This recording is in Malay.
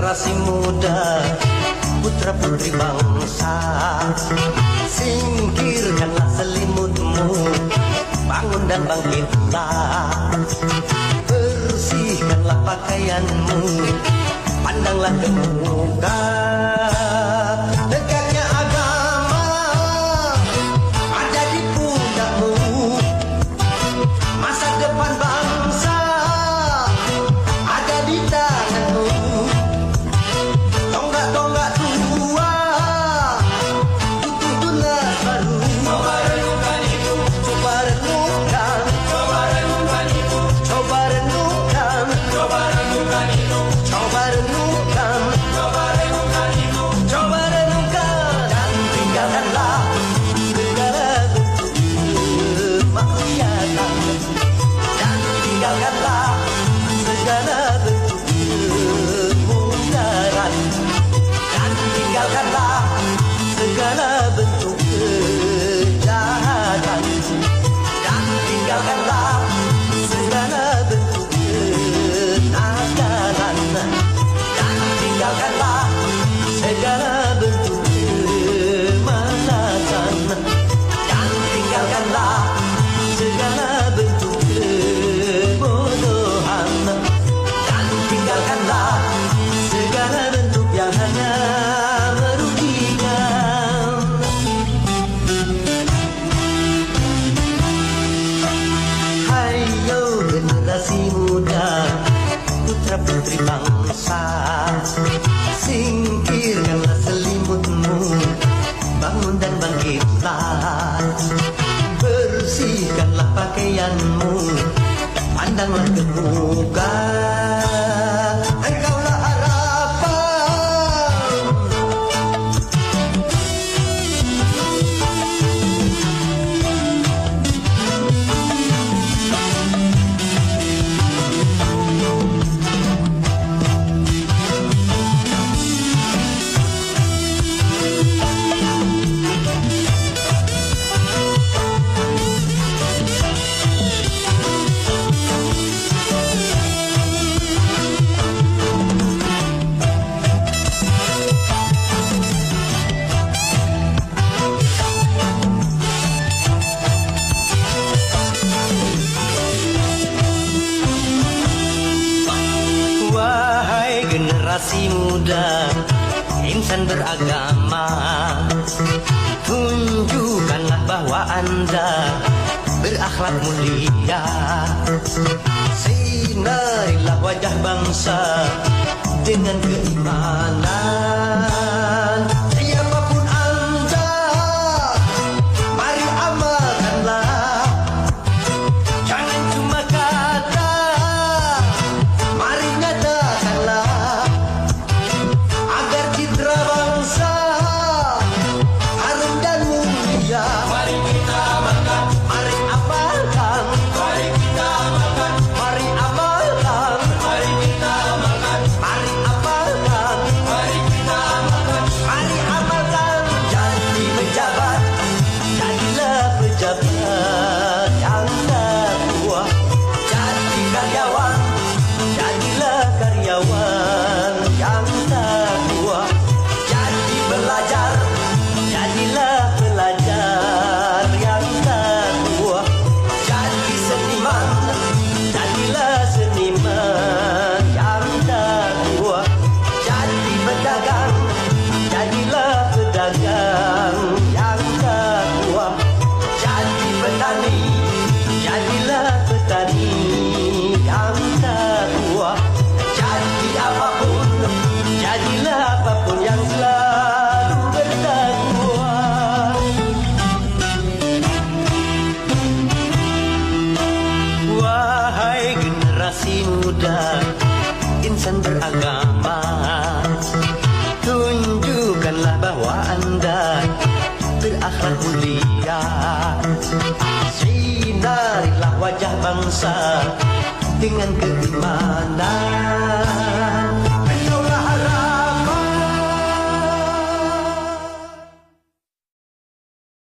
generasi muda, putra putri bangsa, singkirkanlah selimutmu, bangun dan bangkitlah, bersihkanlah pakaianmu, pandanglah ke muka. Dekatnya agama ada di pundakmu, masa depan bangsa ada di tanganmu. Tonggak-tonggak tua butuh dunia baru. Coba renungkan itu, coba renungkan, coba renungkan itu, coba renungkan, coba renungkan itu, coba renungkan, coba renungkan itu, coba renungkan, dan tinggalkanlah segala bentuk kemaksiatan, dan tinggalkanlah segala bentuk kemungkaran, dan tinggalkanlah segala bentuk kejahatan, dan tinggalkanlah segala bentuk kenakalan, dan tinggalkanlah segala bentuk kemalasan, dan tinggalkanlah segala bentuk kebodohan, dan tinggalkanlah segala bentuk yang hanya merugikan. Hayo generasi muda, putra putri bangsa, singkirkanlah selimutmu, bangun dan bangkitlah, bersihkanlah pakaianmu, pandanglah ke muka. Engkaulah harapan, wahai generasi muda, insan beragama, tunjukkanlah bahwa Anda berakhlak mulia. Sinarilah wajah bangsa dengan keimanan. Siapapun Anda, mari amalkanlah, jangan cuma kata, mari nyatakanlah, agar citra bangsa harum dan mulia. Mari kita amalkan, mari amalkan, mari kita amalkan, mari amalkan, mari kita amalkan, mari amalkan, mari kita amalkan, mari amalkan. Jadi pejabat, jadilah pejabat yang takwa. Jadi karyawan, jadilah karyawan yang takwa. Jadi belajar, jadilah pelajar yang takwa. Jadi seniman, jadilah seniman yang takwa. Jadi pedagang, jadilah pedagang yang takwa. Jadi petani, jadilah petani yang takwa. Jadi apapun, jadilah apapun yang selalu bertakwa. Wahai generasi muda, insan beragama, tunjukkanlah bahwa Anda berakhlak mulia. Sinarilah wajah bangsa dengan keimanan.